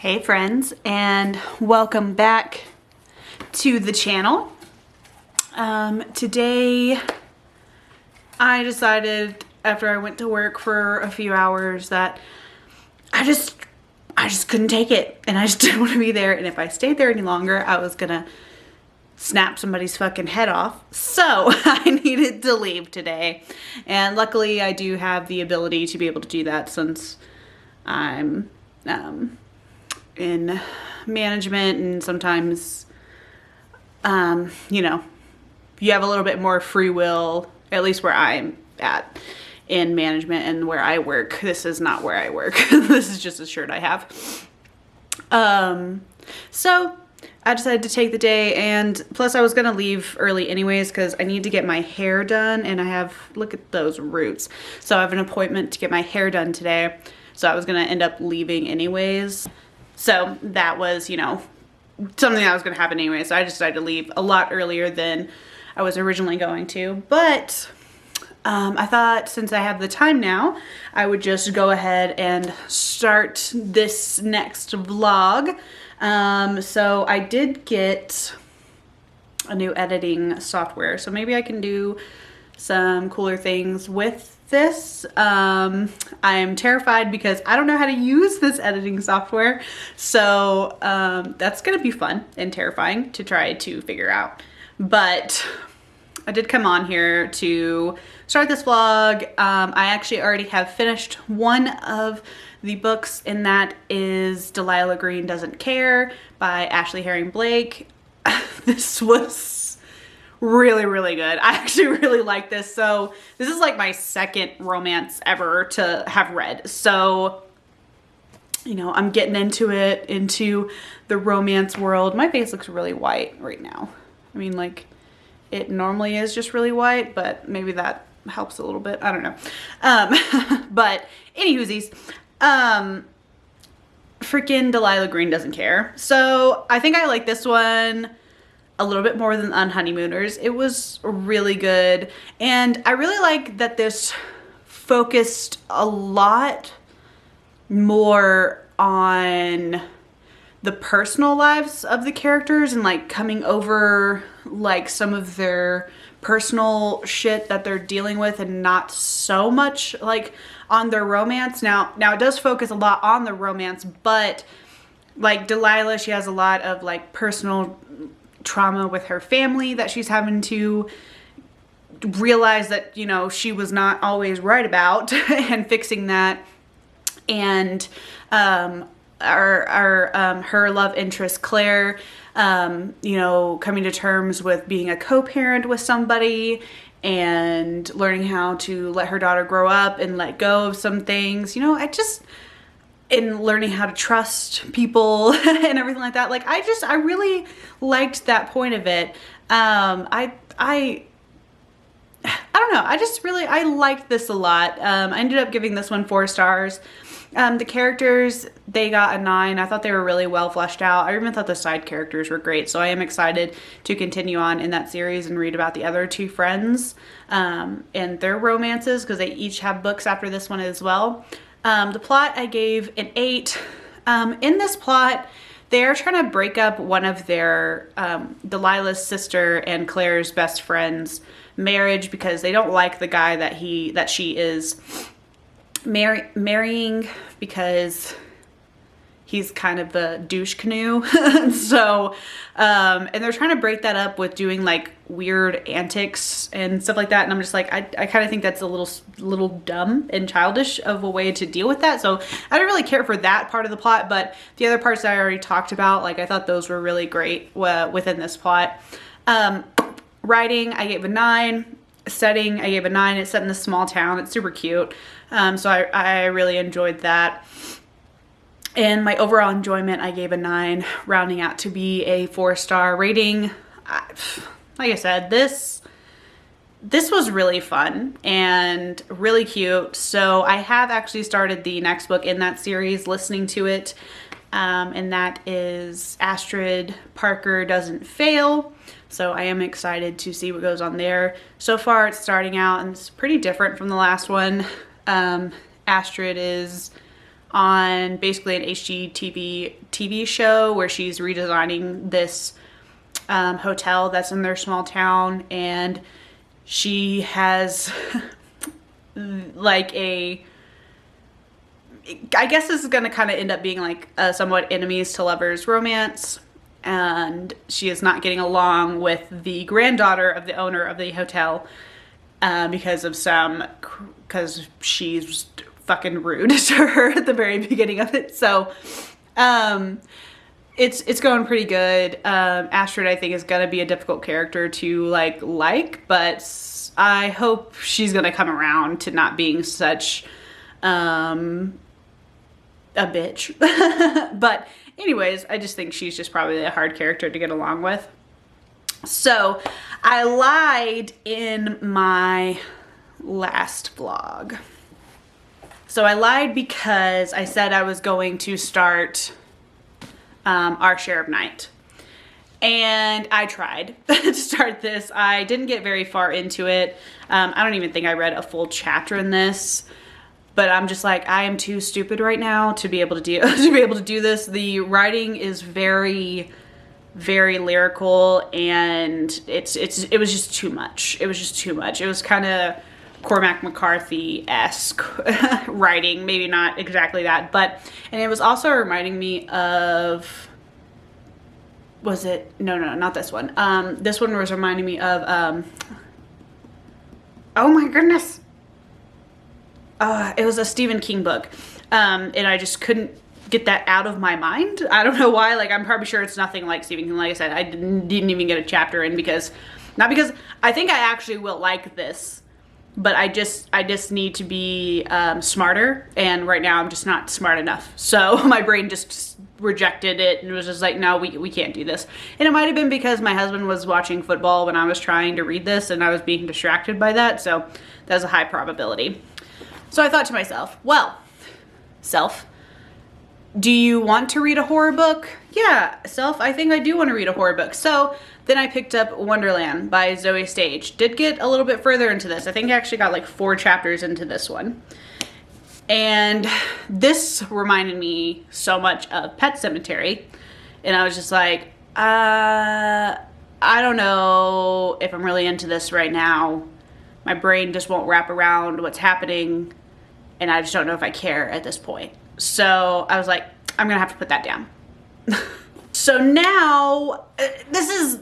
Hey friends, and welcome back to the channel. Today I decided after I went to work for a few hours that I just couldn't take it, and I just didn't want to be there, and if I stayed there any longer I was gonna snap somebody's fucking head off. So I needed to leave today, and luckily I do have the ability to be able to do that since I'm in management, and sometimes you know, you have a little bit more free will, at least where I'm at in management and where I work. This is not where I work. This is just a shirt I have. So I decided to take the day, and plus I was gonna leave early anyways because I need to get my hair done, and I have, look at those roots. So I have an appointment to get my hair done today, so I was gonna end up leaving anyways. So that was, you know, something that was gonna happen anyway, so I decided to leave a lot earlier than I was originally going to. But I thought since I have the time now, I would just go ahead and start this next vlog. So I did get a new editing software, so maybe I can do some cooler things with this. I am terrified because I don't know how to use this editing software, so that's gonna be fun and terrifying to try to figure out. But I did come on here to start this vlog. I actually already have finished one of the books, and that is Delilah Green Doesn't Care by Ashley Herring Blake. This was really good. I actually really like this. So this is like my second romance ever to have read. So, you know, I'm getting into it, into the romance world. My face looks really white right now. I mean, like, it normally is just really white, but maybe that helps a little bit. I don't know. But anywhoosies, freaking Delilah Green Doesn't Care. So I think I like this one a little bit more than Unhoneymooners. It was really good, and I really like that this focused a lot more on the personal lives of the characters and like coming over like some of their personal shit that they're dealing with, and not so much like on their romance. Now it does focus a lot on the romance, but like Delilah, she has a lot of like personal trauma with her family that she's having to realize that, you know, she was not always right about and fixing that. And her love interest Claire, you know, coming to terms with being a co-parent with somebody and learning how to let her daughter grow up and let go of some things, you know, in learning how to trust people and everything like that. Like, I really liked that point of it. I don't know. I liked this a lot. I ended up giving this one 4 stars. The characters, they got a 9. I thought they were really well fleshed out. I even thought the side characters were great. So I am excited to continue on in that series and read about the other 2 friends and their romances, because they each have books after this one as well. The plot I gave an 8. In this plot, they're trying to break up one of their, Delilah's sister and Claire's best friend's marriage because they don't like the guy that she is marrying, because he's kind of a douche canoe. So, and they're trying to break that up with doing like weird antics and stuff like that. And I'm just like, I kind of think that's a little dumb and childish of a way to deal with that. So I didn't really care for that part of the plot, but the other parts that I already talked about, like, I thought those were really great within this plot. Writing, I gave a 9. Setting, I gave a 9. It's set in a small town. It's super cute. So I really enjoyed that. And my overall enjoyment, I gave a 9, rounding out to be a 4-star rating. Like I said, this was really fun and really cute. So I have actually started the next book in that series, listening to it. And that is Astrid Parker Doesn't Fail. So I am excited to see what goes on there. So far it's starting out, and it's pretty different from the last one. Astrid is on basically an HGTV show where she's redesigning this hotel that's in their small town, and she has like I guess this is going to kind of end up being like a somewhat enemies to lovers romance, and she is not getting along with the granddaughter of the owner of the hotel because she's fucking rude to her at the very beginning of it. So it's going pretty good. Astrid, I think, is gonna be a difficult character to like, but I hope she's gonna come around to not being such a bitch. But anyways, I just think she's just probably a hard character to get along with. So I lied in my last vlog. So I lied because I said I was going to start Our Share of Night. And I tried to start this. I didn't get very far into it. I don't even think I read a full chapter in this. But I'm just like, I am too stupid right now to be able to do this. The writing is very, very lyrical, and it was just too much. It was just too much. It was kind of Cormac McCarthy-esque writing, maybe not exactly that, and it was also reminding me of, was it, no, not this one. This one was reminding me of, oh my goodness. It was a Stephen King book, and I just couldn't get that out of my mind. I don't know why. Like, I'm probably sure it's nothing like Stephen King. Like I said, I didn't even get a chapter in not because I think I actually will like this, but I just need to be smarter, and right now I'm just not smart enough. So my brain just rejected it and was just like, no, we can't do this. And it might have been because my husband was watching football when I was trying to read this, and I was being distracted by that, so that's a high probability. So I thought to myself, well, self, do you want to read a horror book? Yeah, self, I think I do want to read a horror book. So then I picked up Wonderland by Zoe Stage. Did get a little bit further into this. I think I actually got like 4 chapters into this one. And this reminded me so much of Pet Sematary. And I was just like, I don't know if I'm really into this right now. My brain just won't wrap around what's happening, and I just don't know if I care at this point. So I was like, I'm gonna have to put that down. So now, this is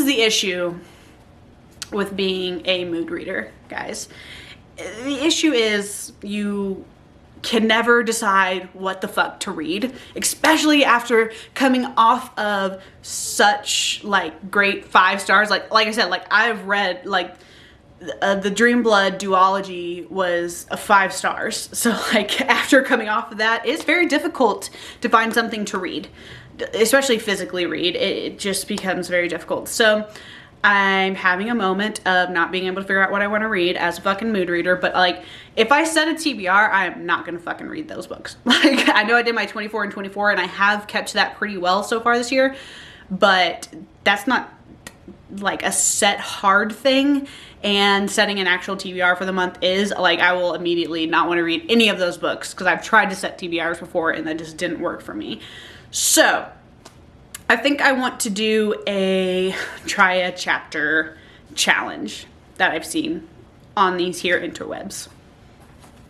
the issue with being a mood reader, guys. The issue is you can never decide what the fuck to read, especially after coming off of such like great 5 stars. Like I said, like I've read like the Dreamblood duology was a 5 stars. So like after coming off of that, it's very difficult to find something to read, especially physically read. It just becomes very difficult. So I'm having a moment of not being able to figure out what I want to read as a fucking mood reader. But like, if I set a TBR, I'm not going to fucking read those books. Like, I know I did my 24 and 24, and I have kept that pretty well so far this year, but that's not like a set hard thing. And setting an actual TBR for the month is like, I will immediately not want to read any of those books because I've tried to set TBRs before and that just didn't work for me. So I think I want to do try a chapter challenge that I've seen on these here interwebs.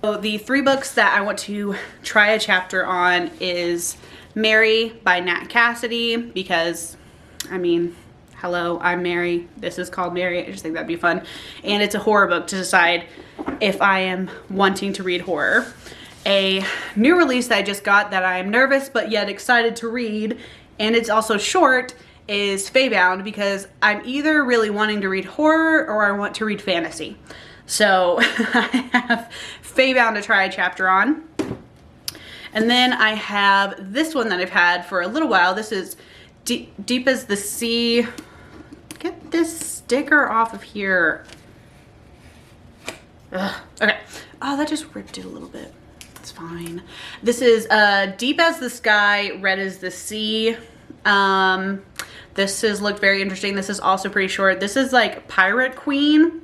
So the 3 books that I want to try a chapter on is Mary by Nat Cassidy, because I mean, hello, I'm Mary. This is called Mary. I just think that'd be fun. And it's a horror book to decide if I am wanting to read horror. A new release that I just got that I am nervous but yet excited to read, and it's also short, is Feybound, because I'm either really wanting to read horror or I want to read fantasy. So I have Feybound to try a chapter on. And then I have this one that I've had for a little while. This is Deep as the Sea. Get this sticker off of here. Ugh. Okay. Oh, that just ripped it a little bit. It's fine. This is Deep as the Sky, Red as the Sea. This has looked very interesting. This is also pretty short. This is like Pirate Queen.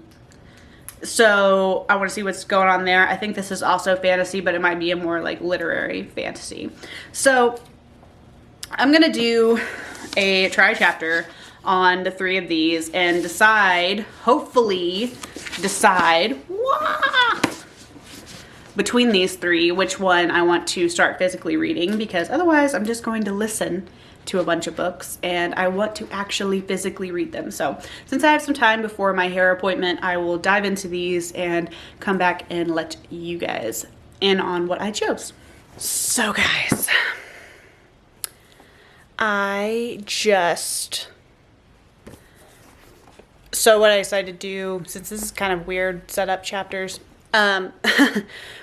So I want to see what's going on there. I think this is also fantasy, but it might be a more like literary fantasy. So I'm going to do a try chapter on the 3 of these and hopefully decide between these 3 which one I want to start physically reading, because otherwise I'm just going to listen to a bunch of books and I want to actually physically read them. So since I have some time before my hair appointment, I will dive into these and come back and let you guys in on what I chose. So guys, so what I decided to do, since this is kind of weird setup chapters,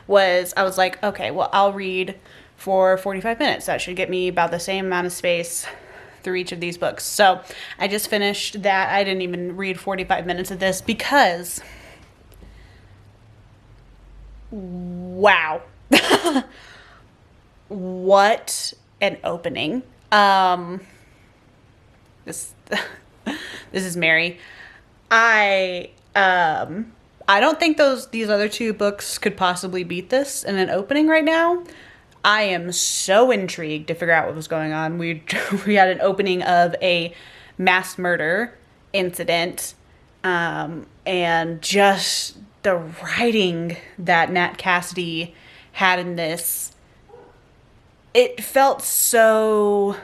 was I was like, okay, well, I'll read for 45 minutes. That should get me about the same amount of space through each of these books. So I just finished that. I didn't even read 45 minutes of this because, wow, what an opening. This is Mary. I don't think these other 2 books could possibly beat this in an opening right now. I am so intrigued to figure out what was going on. We had an opening of a mass murder incident, and just the writing that Nat Cassidy had in this, it felt so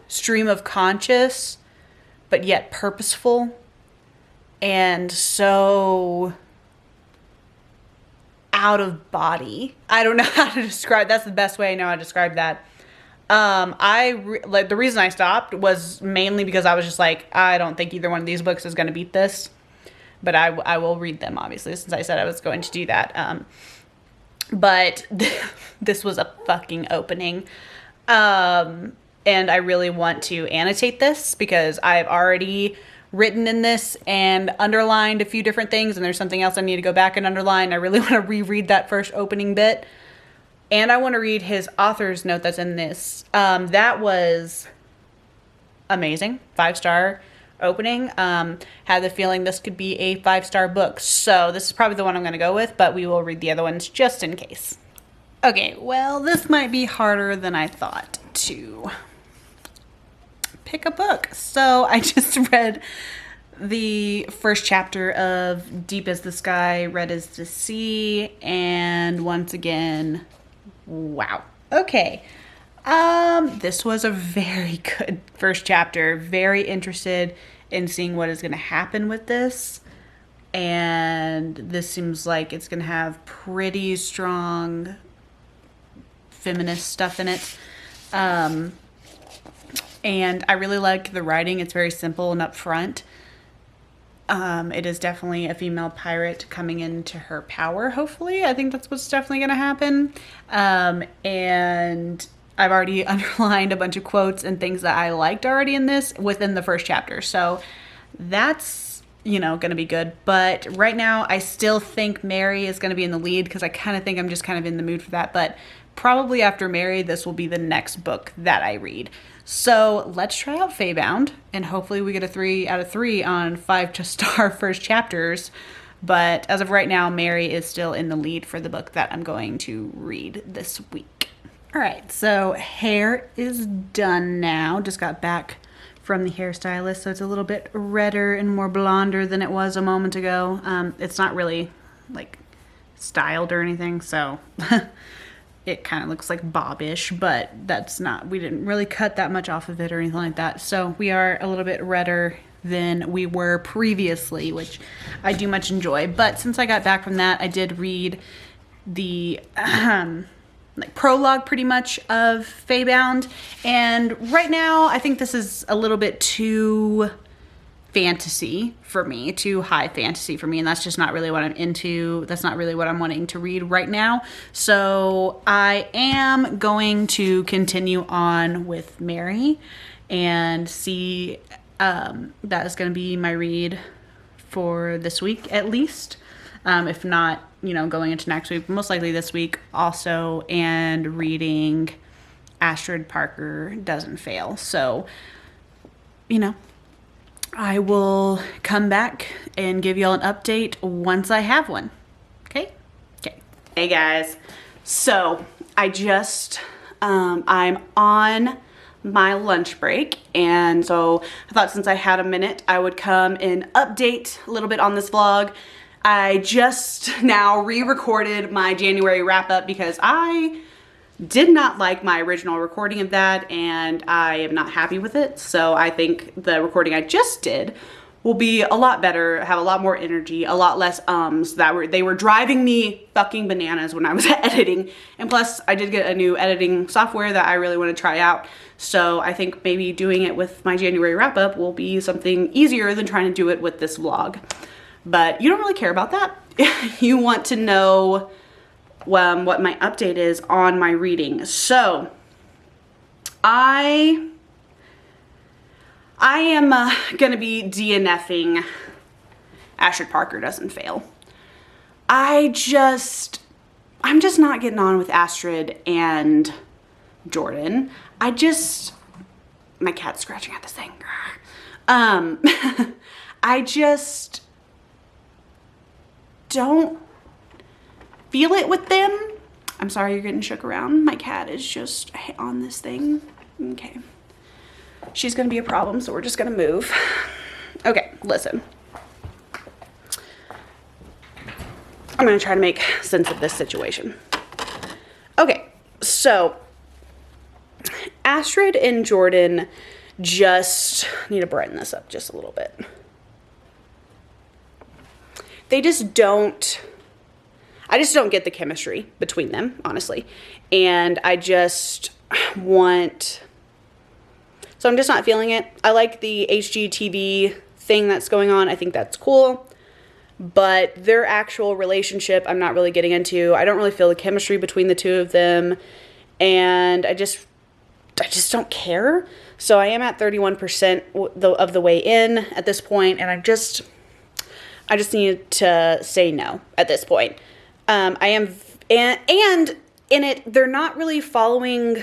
stream of conscious, but yet purposeful, and so out of body. I don't know how to describe. That's the best way I know how to describe that. The reason I stopped was mainly because I was just like, I don't think either one of these books is going to beat this, but I will read them, obviously, since I said I was going to do that. But this was a fucking opening. And I really want to annotate this because I've already written in this and underlined a few different things, and there's something else I need to go back and underline. I really want to reread that first opening bit, and I want to read his author's note that's in this. That was amazing. 5-star opening. Had the feeling this could be a 5-star book, so this is probably the one I'm going to go with, but we will read the other ones just in case. Okay, well, this might be harder than I thought to pick a book. So I just read the first chapter of Deep as the Sky, Red as the Sea, and once again, wow. Okay. This was a very good first chapter. Very interested in seeing what is going to happen with this. And this seems like it's going to have pretty strong feminist stuff in it. And I really like the writing. It's very simple and upfront. It is definitely a female pirate coming into her power, hopefully. I think that's what's definitely going to happen. And I've already underlined a bunch of quotes and things that I liked already in this within the first chapter. So that's, going to be good. But right now, I still think Mary is going to be in the lead because I kind of think I'm just kind of in the mood for that. But probably after Mary, this will be the next book that I read. So let's try out Feybound, and hopefully we get a 3 out of 3 on 5-star first chapters. But as of right now, Mary is still in the lead for the book that I'm going to read this week. All right, so hair is done now. Just got back from the hairstylist, so it's a little bit redder and more blonder than it was a moment ago. It's not really like styled or anything, so it kind of looks like bobbish, but that's not, we didn't really cut that much off of it or anything like that. So we are a little bit redder than we were previously, which I do much enjoy. But since I got back from that, I did read the prologue pretty much of Feybound. And right now, I think this is a little bit too fantasy for me, too high fantasy for me, and that's just not really what I'm into. That's not really what I'm wanting to read right now. So I am going to continue on with Mary and see, that is going to be my read for this week at least. If not, going into next week, most likely this week also, and reading Astrid Parker Doesn't Fail. So, I will come back and give y'all an update once I have one. Okay? Okay. Hey guys. So I just, I'm on my lunch break, and so I thought since I had a minute, I would come and update a little bit on this vlog. I just now re-recorded my January wrap-up because I did not like my original recording of that, and I am not happy with it. So I think the recording I just did will be a lot better, have a lot more energy, a lot less ums. They were driving me fucking bananas when I was editing. And plus I did get a new editing software that I really want to try out. So I think maybe doing it with my January wrap up will be something easier than trying to do it with this vlog. But you don't really care about that. You want to know what my update is on my reading. So I am gonna be DNFing Astrid Parker Doesn't Fail. I'm just not getting on with Astrid and Jordan. My cat's scratching at this thing. I just don't feel it with them. I'm sorry you're getting shook around. My cat is just on this thing. Okay. She's gonna be a problem, so we're just gonna move. Okay, listen. I'm gonna try to make sense of this situation. Okay, so Astrid and Jordan just need to brighten this up just a little bit. I just don't get the chemistry between them, honestly. And I'm just not feeling it. I like the HGTV thing that's going on. I think that's cool. But their actual relationship, I'm not really getting into. I don't really feel the chemistry between the two of them. And I just don't care. So I am at 31% of the way in at this point, and I just need to say no at this point. And in it, they're not really following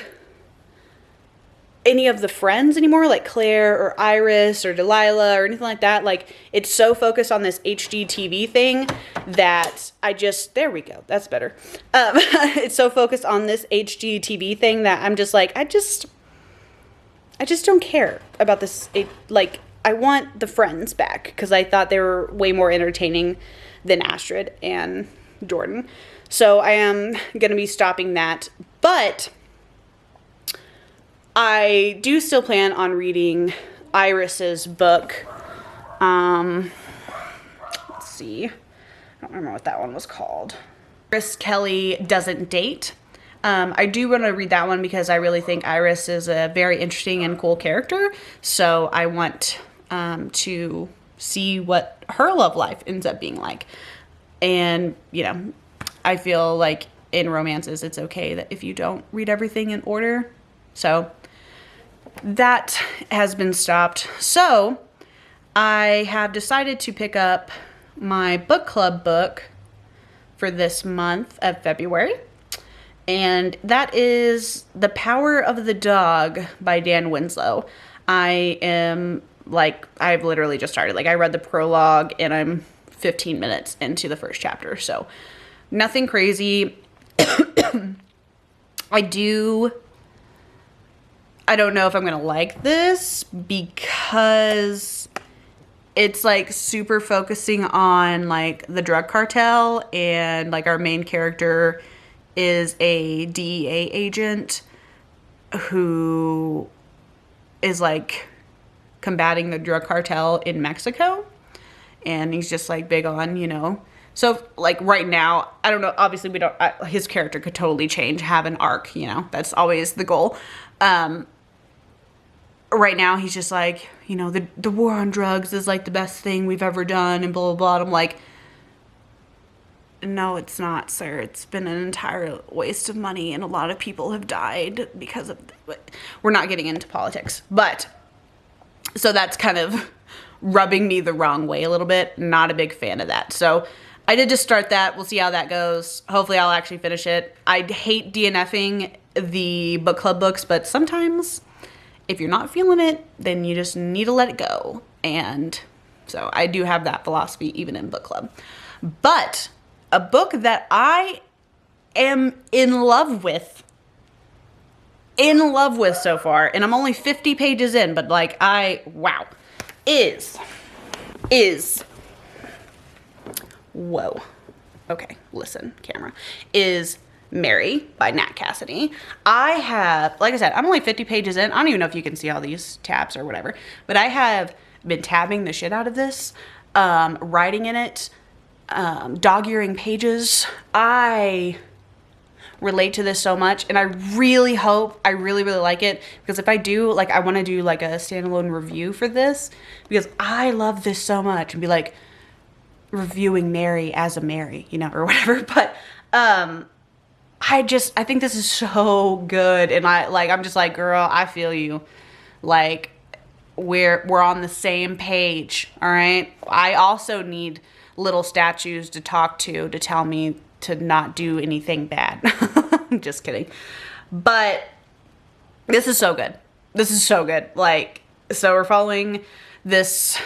any of the friends anymore, like Claire or Iris or Delilah or anything like that. Like, it's so focused on this HGTV thing that there we go, that's better. It's so focused on this HGTV thing that I'm just like, I just don't care about this. I want the friends back because I thought they were way more entertaining than Astrid and Jordan. So I am going to be stopping that. But I do still plan on reading Iris's book. Let's see. I don't remember what that one was called. Iris Kelly Doesn't Date. I do want to read that one because I really think Iris is a very interesting and cool character. So I want to see what her love life ends up being like. And, I feel like in romances, it's okay that if you don't read everything in order. So that has been stopped. So I have decided to pick up my book club book for this month of February. And that is The Power of the Dog by Dan Winslow. I've literally just started. I read the prologue and I'm 15 minutes into the first chapter. So nothing crazy. I don't know if I'm going to like this because it's super focusing on the drug cartel, and our main character is a DEA agent who is combating the drug cartel in Mexico, and he's just big on, so right now, I don't know, obviously his character could totally change, have an arc, that's always the goal. Right now he's just the war on drugs is the best thing we've ever done and blah, blah, blah. And I'm like, no, it's not, sir. It's been an entire waste of money and a lot of people have died because of we're not getting into politics. But so that's kind of rubbing me the wrong way a little bit. Not a big fan of that. So I did just start that. We'll see how that goes. Hopefully I'll actually finish it. I hate DNFing the book club books, but sometimes If you're not feeling it, then you just need to let it go. And so I do have that philosophy even in book club. But a book that I am in love with so far, and I'm only 50 pages in, but like wow, is whoa, okay, listen, camera, is Mary by Nat Cassidy. I have, like I said, I'm only 50 pages in. I don't even know if you can see all these tabs or whatever, but I have been tabbing the shit out of this, writing in it, dog-earing pages. I relate to this so much, and I really hope, I really like it, because if I do, like, I want to do like a standalone review for this, because I love this so much, and be like reviewing Mary as a Mary, you know, or whatever. But I think this is so good, and I'm just like, girl, I feel you. Like, we're on the same page, all right? I also need little statues to talk to tell me to not do anything bad. I'm just kidding. But this is so good. This is so good. Like, so we're following this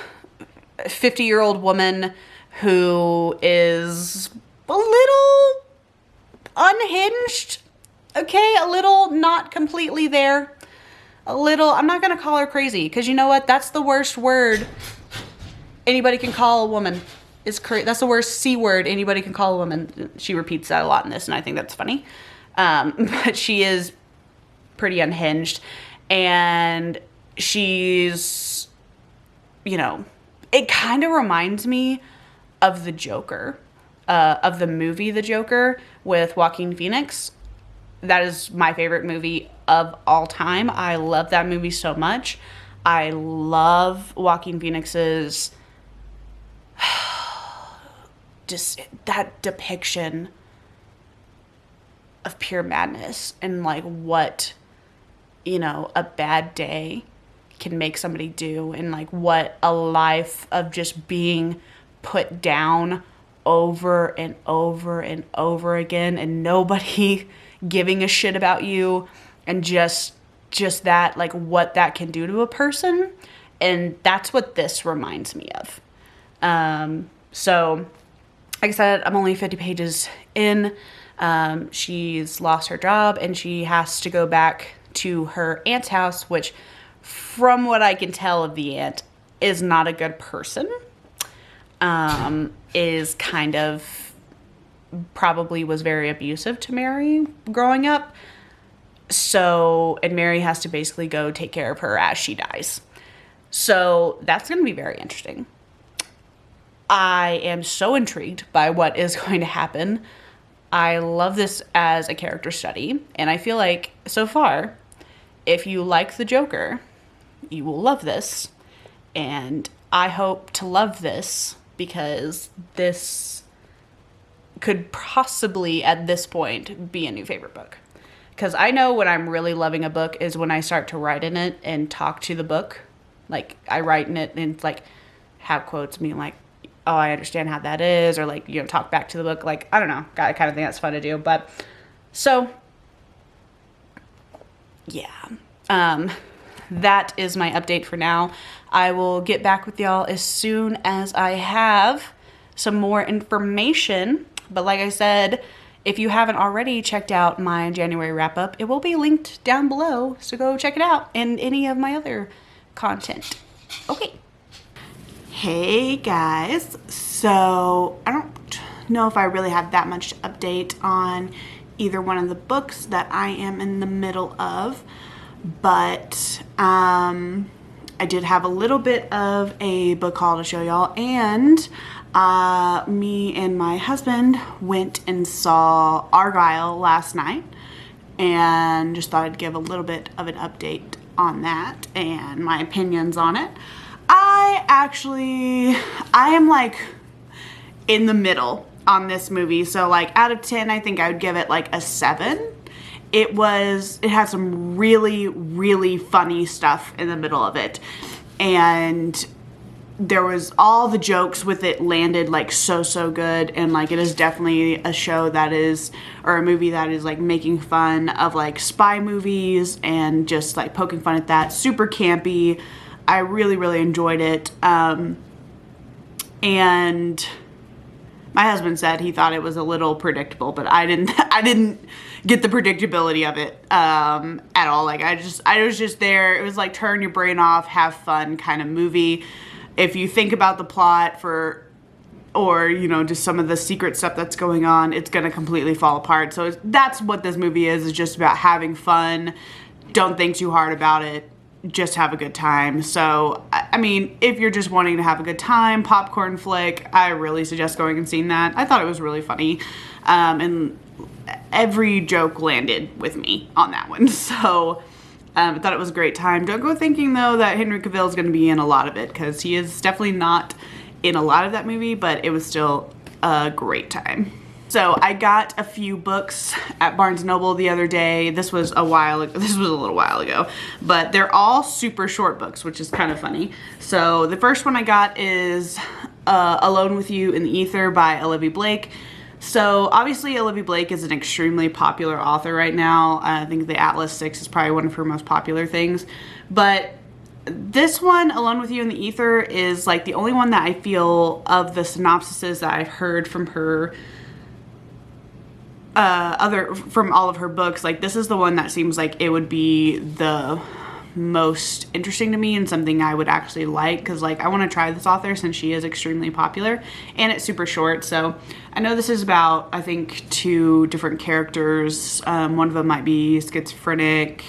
50-year-old woman who is a little unhinged, okay? A little not completely there. A little, I'm not going to call her crazy, because you know what? That's the worst word anybody can call a woman. That's the worst C word anybody can call a woman. She repeats that a lot in this, and I think that's funny. But she is pretty unhinged, and she's, you know, it kind of reminds me of the Joker, of the movie The Joker with Joaquin Phoenix. That is my favorite movie of all time. I love that movie so much. I love Joaquin Phoenix's just that depiction of pure madness, and like what, you know, a bad day can make somebody do, and like what a life of just being put down over and over and over again, and nobody giving a shit about you, and just that, like, what that can do to a person. And that's what this reminds me of. So like I said, I'm only 50 pages in. She's lost her job, and she has to go back to her aunt's house, which, from what I can tell of the aunt, is not a good person. Is kind of, probably was very abusive to Mary growing up. So, and Mary has to basically go take care of her as she dies. So that's going to be very interesting. I am so intrigued by what is going to happen. I love this as a character study, and I feel like, so far, if you like the Joker, you will love this. And I hope to love this, because this could possibly, at this point, be a new favorite book. Because I know when I'm really loving a book is when I start to write in it and talk to the book. Like, I write in it and, like, have quotes being like, oh, I understand how that is, or, like, you know, talk back to the book. Like, I don't know. I kind of think that's fun to do. But, so, yeah. That is my update for now. I will get back with y'all as soon as I have some more information. But like I said, if you haven't already checked out my January wrap-up, it will be linked down below, so go check it out, and any of my other content. Okay. Hey guys, so I don't know if I really have that much to update on either one of the books that I am in the middle of, but I did have a little bit of a book haul to show y'all, and me and my husband went and saw Argyle last night, and just thought I'd give a little bit of an update on that and my opinions on it. I am like in the middle on this movie, so like out of 10 I think I would give it like a 7. It had some really, really funny stuff in the middle of it, and there was all the jokes with it landed like so good, and like it is definitely a show that is, or a movie that is like making fun of like spy movies and just like poking fun at that. Super campy. I really enjoyed it. And my husband said he thought it was a little predictable, but I didn't get the predictability of it at all. Like I was just there. It was like turn your brain off, have fun kind of movie. If you think about the plot or you know, just some of the secret stuff that's going on, it's gonna completely fall apart. So that's what this movie is just about, having fun. Don't think too hard about it. Just have a good time. So, I mean, if you're just wanting to have a good time, popcorn flick, I really suggest going and seeing that. I thought it was really funny. And every joke landed with me on that one. So, I thought it was a great time. Don't go thinking, though, that Henry Cavill is going to be in a lot of it, because he is definitely not in a lot of that movie, but it was still a great time. So I got a few books at Barnes & Noble the other day. This was a little while ago, but they're all super short books, which is kind of funny. So the first one I got is Alone with You in the Ether by Olivia Blake. So obviously Olivia Blake is an extremely popular author right now. I think the Atlas 6 is probably one of her most popular things. But this one, Alone with You in the Ether, is like the only one that I feel of the synopsises that I've heard from her, from all of her books. Like this is the one that seems like it would be the most interesting to me and something I would actually like, because like I want to try this author since she is extremely popular and it's super short. So I know this is about, I think, 2 different characters. One of them might be schizophrenic.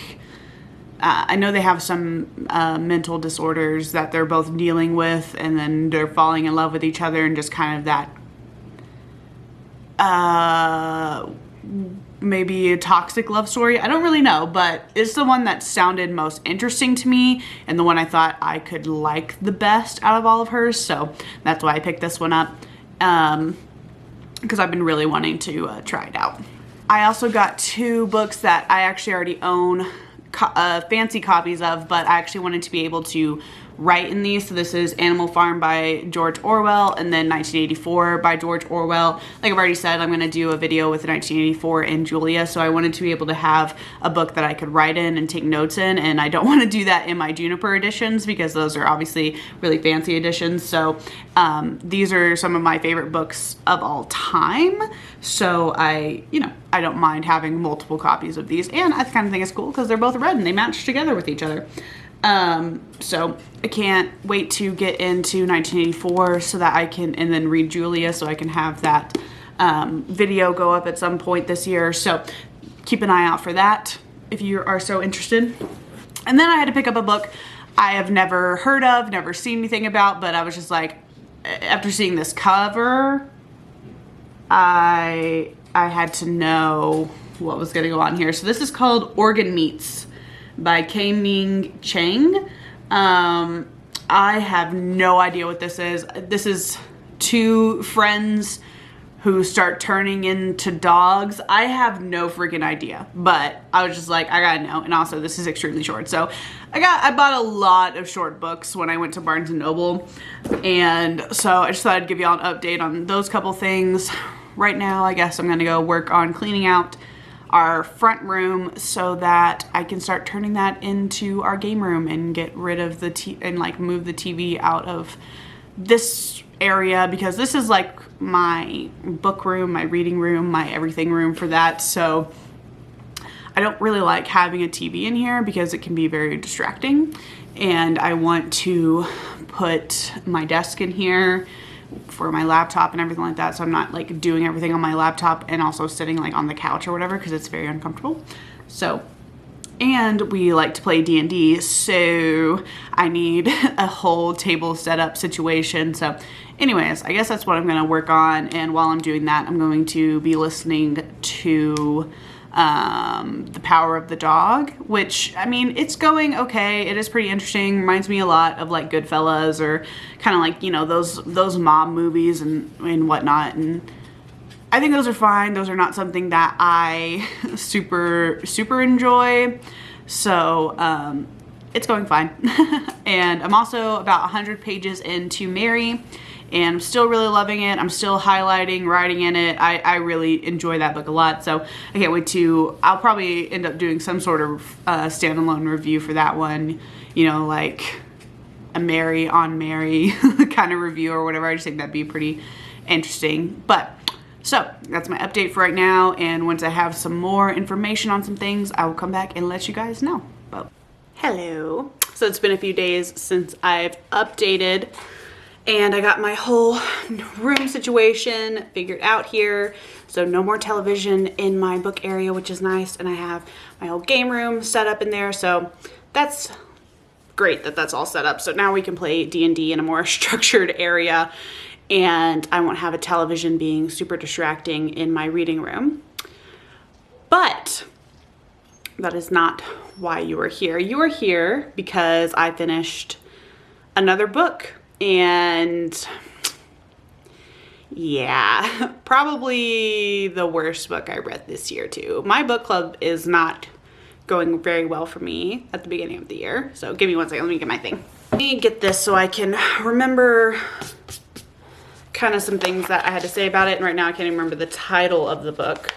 I know they have some mental disorders that they're both dealing with, and then they're falling in love with each other, and just kind of that maybe a toxic love story. I don't really know, but it's the one that sounded most interesting to me and the one I thought I could like the best out of all of hers. So that's why I picked this one up, because I've been really wanting to try it out. I also got 2 books that I actually already own fancy copies of, but I actually wanted to be able to write in these. So this is Animal Farm by George Orwell, and then 1984 by George Orwell. Like I've already said, I'm going to do a video with 1984 and Julia, so I wanted to be able to have a book that I could write in and take notes in, and I don't want to do that in my Juniper editions because those are obviously really fancy editions. So these are some of my favorite books of all time, so I don't mind having multiple copies of these, and I kind of think it's cool because they're both red and they match together with each other. So I can't wait to get into 1984 so that I can, and then read Julia, so I can have that video go up at some point this year. So keep an eye out for that if you are so interested. And then I had to pick up a book I have never heard of, never seen anything about, but I was just like, after seeing this cover, I had to know what was going to go on here. So this is called Organ Meats by Kai-Ming Chang. I have no idea what this is. This is 2 friends who start turning into dogs. I have no freaking idea, but I was just like, I gotta know. And also this is extremely short. So I bought a lot of short books when I went to Barnes & Noble. And so I just thought I'd give y'all an update on those couple things. Right now, I guess I'm gonna go work on cleaning out our front room so that I can start turning that into our game room and get rid of the and like move the TV out of this area, because this is like my book room, my reading room, my everything room for that. So I don't really like having a TV in here because it can be very distracting, and I want to put my desk in here for my laptop and everything like that, so I'm not like doing everything on my laptop and also sitting like on the couch or whatever, because it's very uncomfortable. So, and we like to play D&D, so I need a whole table setup situation. So anyways, I guess that's what I'm going to work on, and while I'm doing that, I'm going to be listening to The Power of the Dog, which, I mean, it's going okay. It is pretty interesting. Reminds me a lot of like Goodfellas, or kind of like, you know, those mob movies and whatnot. And I think those are fine. Those are not something that I super enjoy. So it's going fine. And I'm also about 100 pages into Mary, and I'm still really loving it. I'm still highlighting, writing in it. I really enjoy that book a lot. So I can't wait to, I'll probably end up doing some sort of standalone review for that one, you know, like a Mary on Mary kind of review or whatever. I just think that'd be pretty interesting. But so that's my update for right now. And once I have some more information on some things, I will come back and let you guys know. But hello. So it's been a few days since I've updated, and I got my whole room situation figured out here. So no more television in my book area, which is nice. And I have my whole game room set up in there. So that's great that that's all set up. So now we can play D&D in a more structured area, and I won't have a television being super distracting in my reading room. But that is not why you are here. You are here because I finished another book, and yeah, probably the worst book I read this year too. My book club is not going very well for me at the beginning of the year. So give me one second, let me get my thing. Let me get this so I can remember kind of some things that I had to say about it. And right now I can't even remember the title of the book.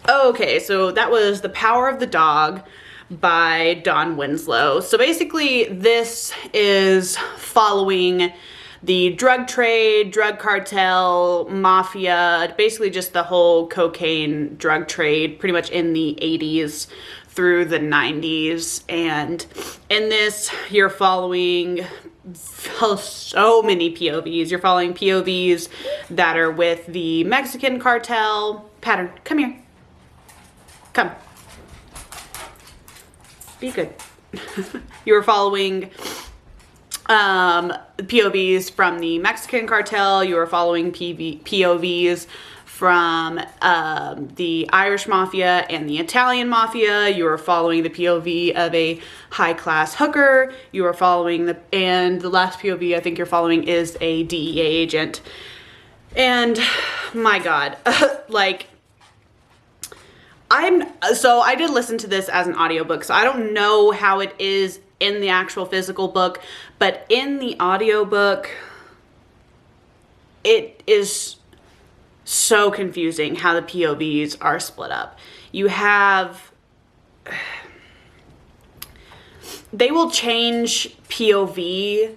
Okay, so that was The Power of the Dog by Dawn Winslow. So basically this is following the drug trade, drug cartel, mafia, basically just the whole cocaine drug trade pretty much in the 80s through the 90s. And in this, you're following so many POVs. You're following POVs that are with the Mexican cartel. Pattern, come here. Come. Be good. You're following POVs from the Mexican cartel. You are following POVs from the Irish mafia and the Italian mafia. You are following the POV of a high-class hooker. You are following and the last POV I think you're following is a DEA agent. And my God, like, I did listen to this as an audiobook, so I don't know how it is in the actual physical book, but in the audiobook, it is so confusing how the POVs are split up. You have, they will change POV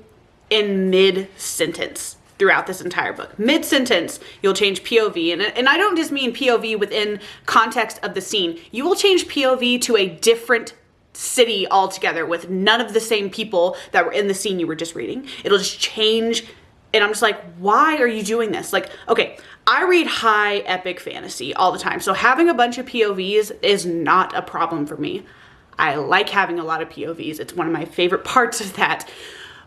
in mid-sentence throughout this entire book. Mid-sentence, you'll change POV, and I don't just mean POV within context of the scene. You will change POV to a different city altogether with none of the same people that were in the scene you were just reading. It'll just change, and I'm just like, why are you doing this? Like, okay, I read high epic fantasy all the time, so having a bunch of POVs is not a problem for me. I like having a lot of POVs. It's one of my favorite parts of that.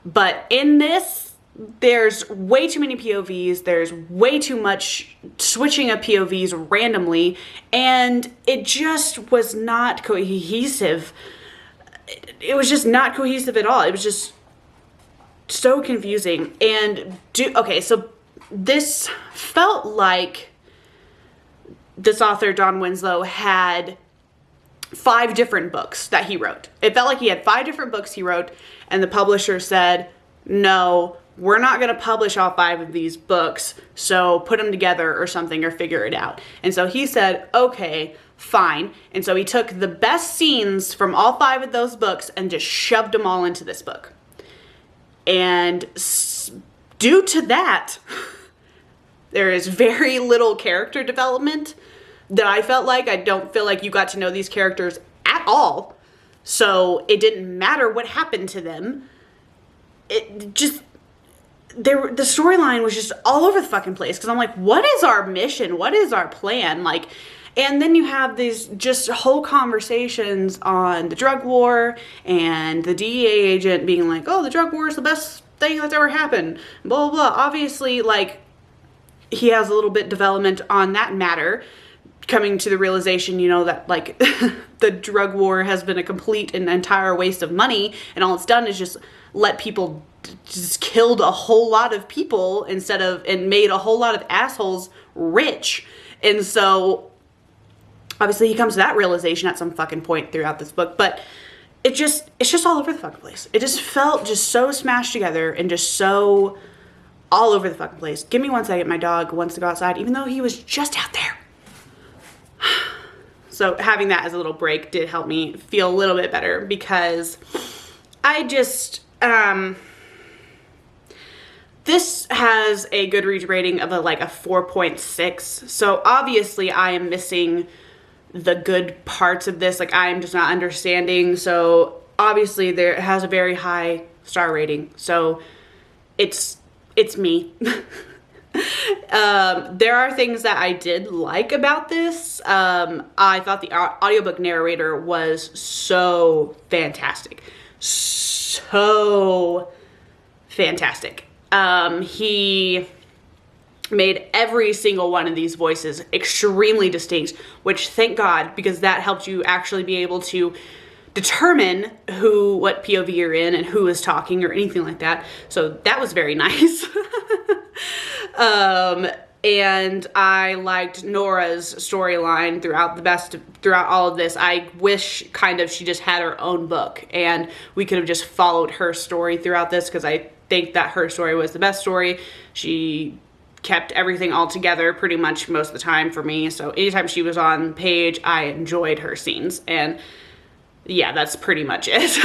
But in this, there's way too many POVs, there's way too much switching of POVs randomly, and it just was not cohesive. It was just not cohesive at all. It was just so confusing. And okay, so this felt like this author, Dawn Winslow, had 5 different books that he wrote. It felt like he had 5 different books he wrote, and the publisher said, no, we're not going to publish all 5 of these books, so put them together or something or figure it out. And so he said, okay, fine. And so he took the best scenes from all 5 of those books and just shoved them all into this book. And due to that, there is very little character development that I felt like. I don't feel like you got to know these characters at all. So it didn't matter what happened to them. It just, the storyline was just all over the fucking place, because I'm like, what is our mission? What is our plan? Like, and then you have these just whole conversations on the drug war and the DEA agent being like, oh, the drug war is the best thing that's ever happened, blah, blah, blah. Obviously, like, he has a little bit development on that matter, coming to the realization, you know, that, like, the drug war has been a complete and entire waste of money, and all it's done is just let people, just killed a whole lot of people and made a whole lot of assholes rich. And so Obviously he comes to that realization at some fucking point throughout this book, but it's just all over the fucking place. It just felt just so smashed together and just so all over the fucking place. Give me one second. My dog wants to go outside, even though he was just out there. So having that as a little break did help me feel a little bit better, because I just, this has a Goodreads rating of like a 4.6. So obviously I am missing the good parts of this. Like, I am just not understanding. So obviously it has a very high star rating. So it's me. There are things that I did like about this. I thought the audiobook narrator was so fantastic. So fantastic. He made every single one of these voices extremely distinct, which, thank God, because that helped you actually be able to determine what POV you're in and who is talking or anything like that. So that was very nice. And I liked Nora's storyline throughout all of this. I wish kind of she just had her own book and we could have just followed her story throughout this, because I think that her story was the best story. She kept everything all together pretty much most of the time for me. So anytime she was on page, I enjoyed her scenes. And yeah, that's pretty much it.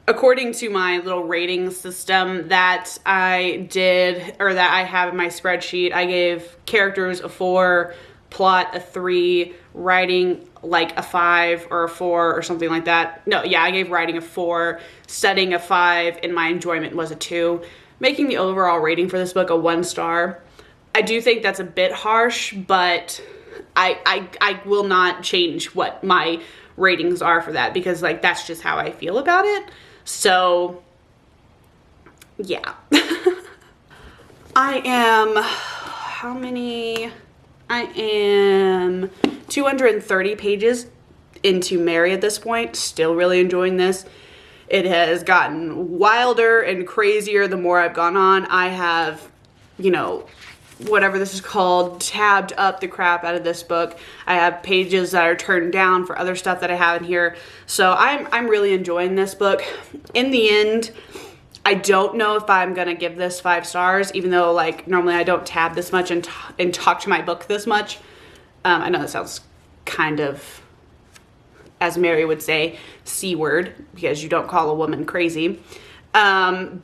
According to my little rating system that I did, or that I have in my spreadsheet, I gave characters a 4, plot a 3, writing like a 5 or a 4 or something like that. No, yeah, I gave writing a 4, setting a 5, and my enjoyment was a 2, making the overall rating for this book a 1 star. I do think that's a bit harsh, but I will not change what my ratings are for that, because like that's just how I feel about it. So yeah. I am 230 pages into Mary at this point, still really enjoying this. It has gotten wilder and crazier the more I've gone on. I have, whatever this is called, tabbed up the crap out of this book. I have pages that are turned down for other stuff that I have in here. So I'm really enjoying this book. In the end, I don't know if I'm gonna give this 5 stars, even though like normally I don't tab this much and talk to my book this much. I know that sounds kind of, as Mary would say, C word, because you don't call a woman crazy. But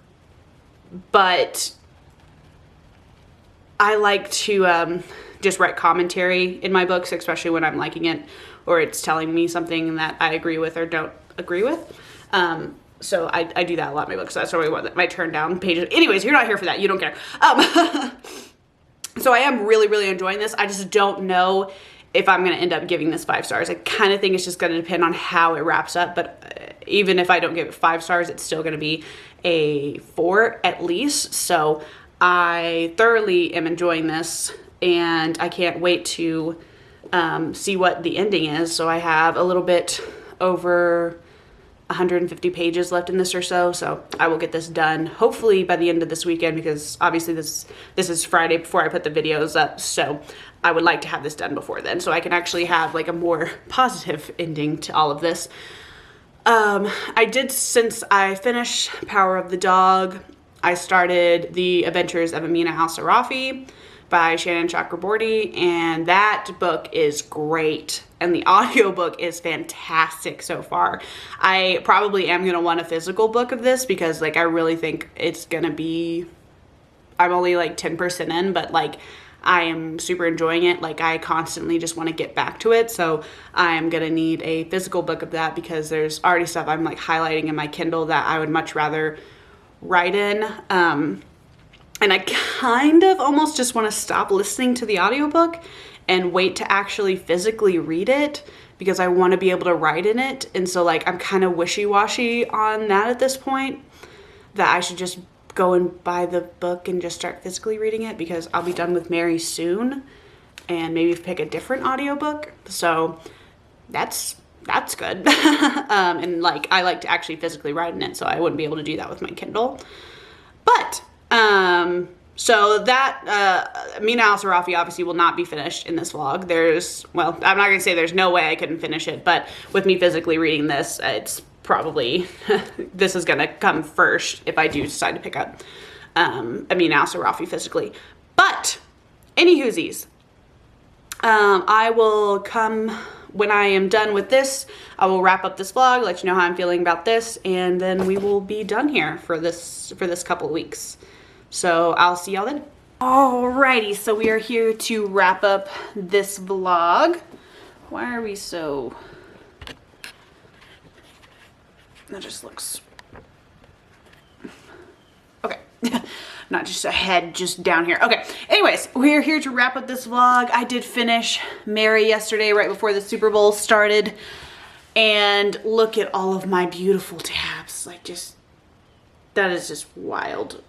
I like to just write commentary in my books, especially when I'm liking it or it's telling me something that I agree with or don't agree with. So I do that a lot in my books. So that's probably what my turn down pages. Anyways, you're not here for that. You don't care. So I am really, really enjoying this. I just don't know if I'm going to end up giving this 5 stars. I kind of think it's just going to depend on how it wraps up. But even if I don't give it 5 stars, it's still going to be a 4 at least. So I thoroughly am enjoying this, and I can't wait to see what the ending is. So I have a little bit over 150 pages left in this or so I will get this done hopefully by the end of this weekend, because obviously this is Friday before I put the videos up, so I would like to have this done before then so I can actually have like a more positive ending to all of this. I did, since I finished Power of the Dog, I started The Adventures of Amina Al-Sarafi by Shannon Chakraborty, and that book is great, and the audiobook is fantastic so far. I probably am going to want a physical book of this, because like I really think it's going to be, I'm only like 10% in, but like I am super enjoying it. Like I constantly just want to get back to it, so I'm going to need a physical book of that, because there's already stuff I'm like highlighting in my Kindle that I would much rather write in. And I kind of almost just want to stop listening to the audiobook and wait to actually physically read it, because I want to be able to write in it. And so like I'm kind of wishy-washy on that at this point, that I should just go and buy the book and just start physically reading it, because I'll be done with Mary soon and maybe pick a different audiobook. So that's good. And like I like to actually physically write in it, so I wouldn't be able to do that with my Kindle. But So that, Mina Al-Sarafi obviously will not be finished in this vlog. Well, I'm not going to say there's no way I couldn't finish it, but with me physically reading this, it's probably, this is going to come first if I do decide to pick up Mina Al-Sarafi physically. But, anywhoosies, I will come, when I am done with this, I will wrap up this vlog, let you know how I'm feeling about this, and then we will be done here for this couple of weeks. So I'll see y'all then. Alrighty, so we are here to wrap up this vlog. Why are we so... That just looks... Okay. Not just a head just down here. Okay, anyways, we're here to wrap up this vlog. I did finish Mary yesterday right before the Super Bowl started. And look at all of my beautiful tabs. Like, just... That is just wild.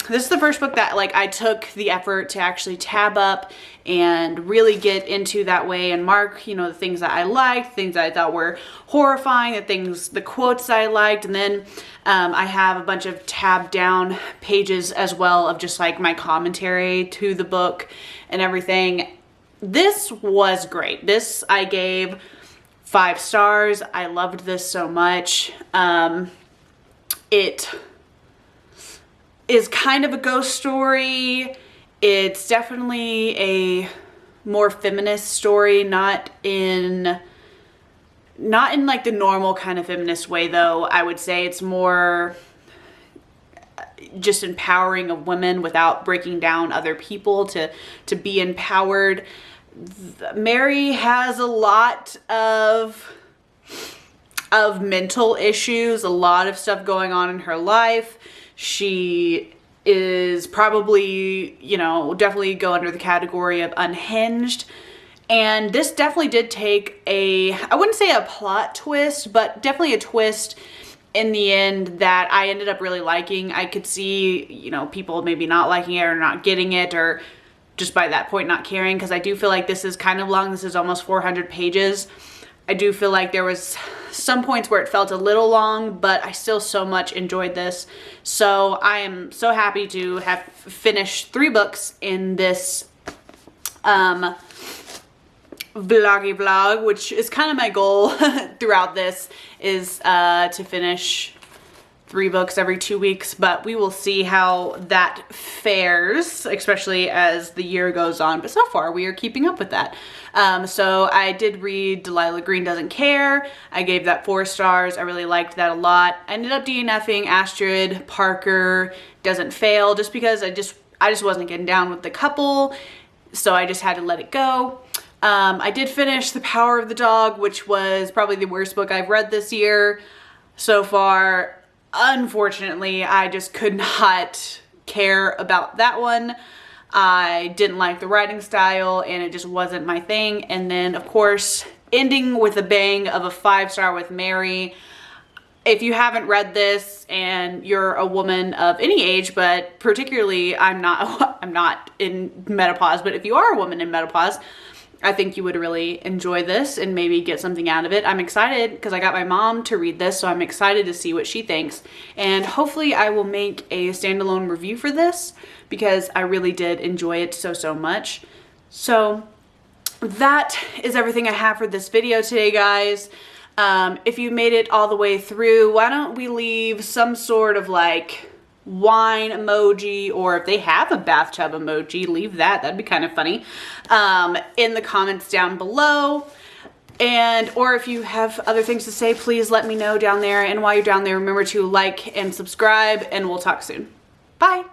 This is the first book that like I took the effort to actually tab up and really get into that way and mark, you know, the things that I liked, things that I thought were horrifying, the quotes that I liked, and then I have a bunch of tabbed down pages as well of just like my commentary to the book and everything. This was great. This I gave 5 stars. I loved this so much. It is kind of a ghost story. It's definitely a more feminist story, not in like the normal kind of feminist way though. I would say it's more just empowering of women without breaking down other people to be empowered. Mary has a lot of mental issues, a lot of stuff going on in her life. She is probably, you know, definitely go under the category of unhinged. And this definitely did take I wouldn't say a plot twist, but definitely a twist in the end that I ended up really liking. I could see, you know, people maybe not liking it or not getting it or just by that point not caring, because I do feel like this is kind of long. This is almost 400 pages. I do feel like there was some points where it felt a little long, but I still so much enjoyed this. So I am so happy to have finished 3 books in this vloggy vlog, which is kind of my goal throughout this, is to finish 3 books every 2 weeks, but we will see how that fares, especially as the year goes on. But so far, we are keeping up with that. So I did read Delilah Green Doesn't Care. I gave that 4 stars. I really liked that a lot. I ended up DNFing Astrid Parker Doesn't Fail just because I just wasn't getting down with the couple, so I just had to let it go. I did finish The Power of the Dog, which was probably the worst book I've read this year so far. Unfortunately, I just could not care about that one. I didn't like the writing style and it just wasn't my thing. And then of course, ending with a bang of a 5-star with Mary. If you haven't read this and you're a woman of any age, but particularly I'm not in menopause, but if you are a woman in menopause, I think you would really enjoy this and maybe get something out of it. I'm excited because I got my mom to read this, so I'm excited to see what she thinks. And hopefully I will make a standalone review for this because I really did enjoy it so much. So that is everything I have for this video today, guys. If you made it all the way through, why don't we leave some sort of like wine emoji, or if they have a bathtub emoji, leave that. That'd be kind of funny in the comments down below. Or if you have other things to say, please let me know down there. And while you're down there, remember to like and subscribe, and we'll talk soon. Bye.